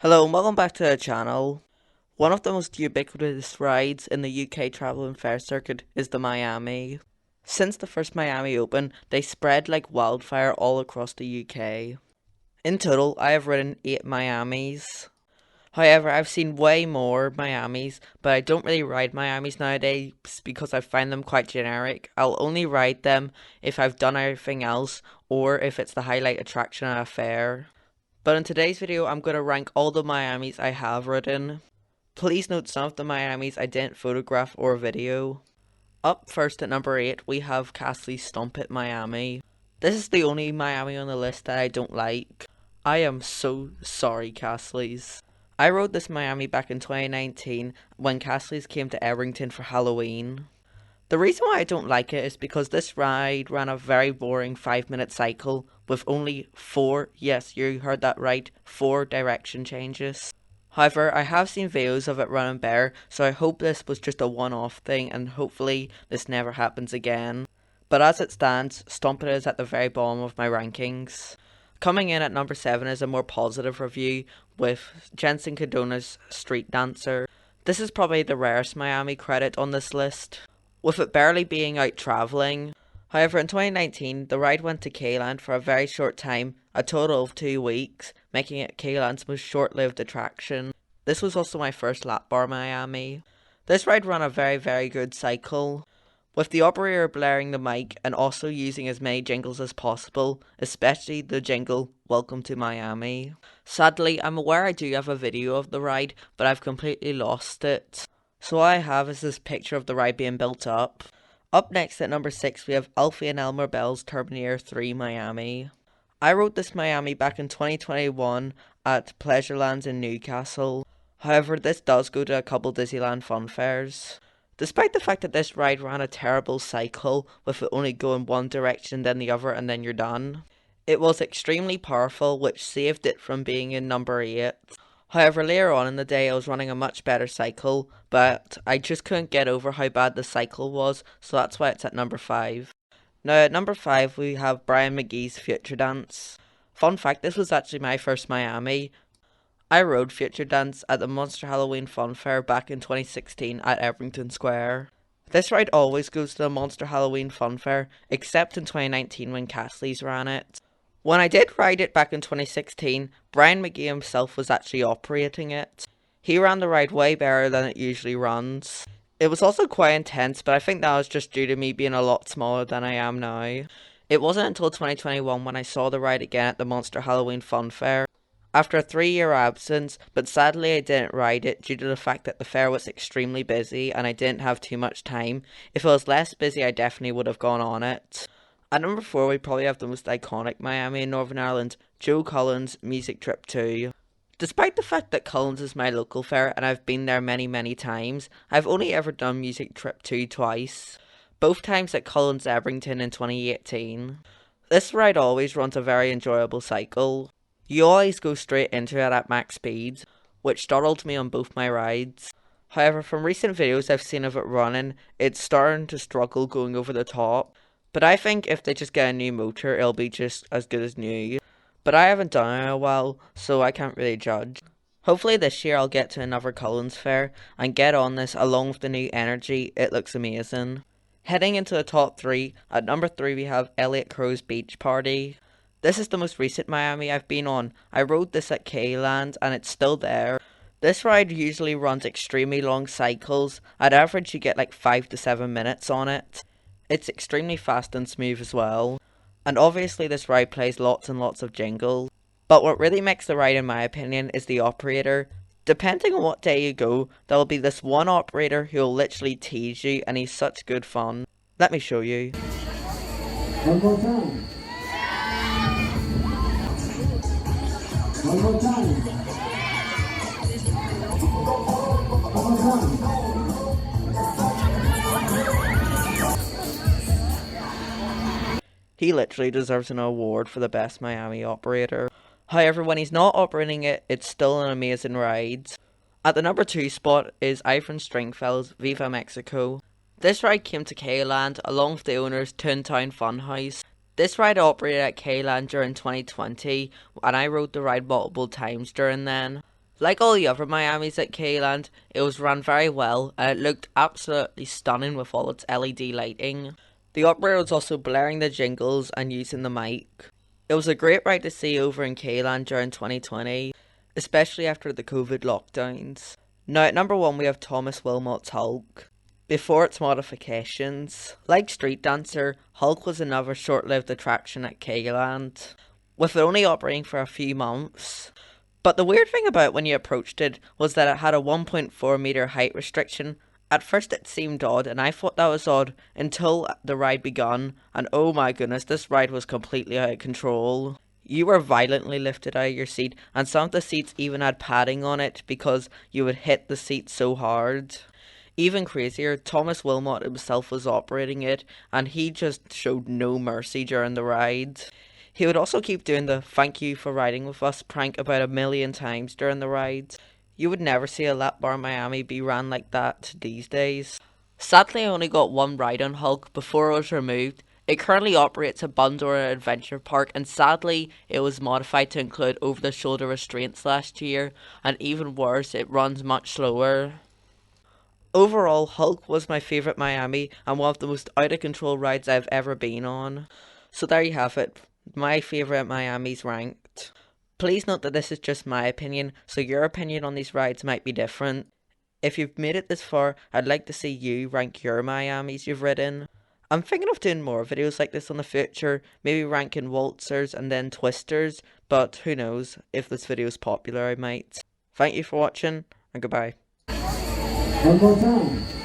Hello and welcome back to the channel. One of the most ubiquitous rides in the UK travel and fair circuit is the Miami. Since the first Miami opened, they spread like wildfire all across the UK. In total, I have ridden 8 Miamis. However, I've seen way more Miamis, but I don't really ride Miamis nowadays because I find them quite generic. I'll only ride them if I've done everything else or if it's the highlight attraction at a fair. But in today's video, I'm going to rank all the Miamis I have ridden. Please note some of the Miamis I didn't photograph or video. Up first at number 8, we have Castley's Stomp It Miami. This is the only Miami on the list that I don't like. I am so sorry, Castley's. I rode this Miami back in 2019 when Castley's came to Ebrington for Halloween. The reason why I don't like it is because this ride ran a very boring 5-minute cycle with only 4, yes, you heard that right, 4 direction changes. However, I have seen videos of it running better, so I hope this was just a one-off thing and hopefully this never happens again. But as it stands, Stomp It is at the very bottom of my rankings. Coming in at number 7 is a more positive review with Jensen Cadona's Street Dancer. This is probably the rarest Miami credit on this list, with it barely being out travelling. However, in 2019, the ride went to K-Land for a very short time, a total of 2 weeks, making it K-Land's most short-lived attraction. This was also my first lap bar Miami. This ride ran a very good cycle, with the operator blaring the mic and also using as many jingles as possible, especially the jingle, Welcome to Miami. Sadly, I'm aware I do have a video of the ride, but I've completely lost it. So all I have is this picture of the ride being built up. Up next at number 6 we have Alfie and Elmer Bell's Terminator 3 Miami. I rode this Miami back in 2021 at Pleasurelands in Newcastle. However, this does go to a couple Disneyland fun fairs. Despite the fact that this ride ran a terrible cycle with it only going one direction then the other and then you're done, it was extremely powerful, which saved it from being in number 8. However, later on in the day I was running a much better cycle, but I just couldn't get over how bad the cycle was, so that's why it's at number 5. Now at number 5 we have Brian Mcgee's Future Dance. Fun fact, this was actually my first Miami. I rode Future Dance at the Monster Halloween Fun Fair back in 2016 at Ebrington Square. This ride always goes to the Monster Halloween Fun Fair, except in 2019 when Castley's ran it. When I did ride it back in 2016, Brian Mcgee himself was actually operating it. He ran the ride way better than it usually runs. It was also quite intense, but I think that was just due to me being a lot smaller than I am now. It wasn't until 2021 when I saw the ride again at the Monster Halloween Fun Fair, after a 3-year absence, but sadly I didn't ride it due to the fact that the fair was extremely busy and I didn't have too much time. If it was less busy I definitely would have gone on it. At number 4 we probably have the most iconic Miami in Northern Ireland, Joe Cullen's Music Trip 2. Despite the fact that Cullen's is my local fair and I've been there many times, I've only ever done Music Trip 2 twice, both times at Cullen's Ebrington in 2018. This ride always runs a very enjoyable cycle. You always go straight into it at max speed, which startled me on both my rides. However, from recent videos I've seen of it running, it's starting to struggle going over the top. But I think if they just get a new motor, it'll be just as good as new. But I haven't done it in a while, so I can't really judge. Hopefully this year I'll get to another Cullen's fair and get on this along with the new energy. It looks amazing. Heading into the top 3, at number 3 we have Elliot Crow's Beach Party. This is the most recent Miami I've been on. I rode this at K-Land and it's still there. This ride usually runs extremely long cycles. At average you get like 5 to 7 minutes on it. It's extremely fast and smooth as well, and obviously this ride plays lots and lots of jingles, but what really makes the ride in my opinion is the operator. Depending on what day you go, there will be this one operator who will literally tease you and he's such good fun. Let me show you. One more time. One more time. One more time. He literally deserves an award for the best Miami operator. However, when he's not operating it, it's still an amazing ride. At the number 2 spot is Iframe Stringfell's Viva Mexico. This ride came to K-Land along with the owner's Toontown Funhouse. This ride operated at K-Land during 2020 and I rode the ride multiple times during then. Like all the other Miamis at Kayland, it was run very well and it looked absolutely stunning with all its LED lighting. The operator was also blaring the jingles and using the mic. It was a great ride to see over in Kayland during 2020, especially after the COVID lockdowns. Now at number 1 we have Thomas Wilmot's Hulk. Before its modifications, like Street Dancer, Hulk was another short-lived attraction at Kayland, with it only operating for a few months. But the weird thing about when you approached it was that it had a 1.4 meter height restriction. At first it seemed odd, and I thought that was odd until the ride begun, and oh my goodness, this ride was completely out of control. You were violently lifted out of your seat, and some of the seats even had padding on it because you would hit the seat so hard. Even crazier, Thomas Wilmot himself was operating it, and he just showed no mercy during the ride. He would also keep doing the "thank you for riding with us" prank about a million times during the ride. You would never see a lap bar Miami be ran like that these days. Sadly, I only got one ride on Hulk before it was removed. It currently operates at Bundora Adventure Park, and sadly, it was modified to include over-the-shoulder restraints last year, and even worse, it runs much slower. Overall, Hulk was my favourite Miami and one of the most out of control rides I've ever been on. So there you have it, my favourite Miamis ranked. Please note that this is just my opinion, so your opinion on these rides might be different. If you've made it this far, I'd like to see you rank your Miamis you've ridden. I'm thinking of doing more videos like this in the future, maybe ranking waltzers and then twisters, but who knows, if this video is popular I might. Thank you for watching, and goodbye. One more time.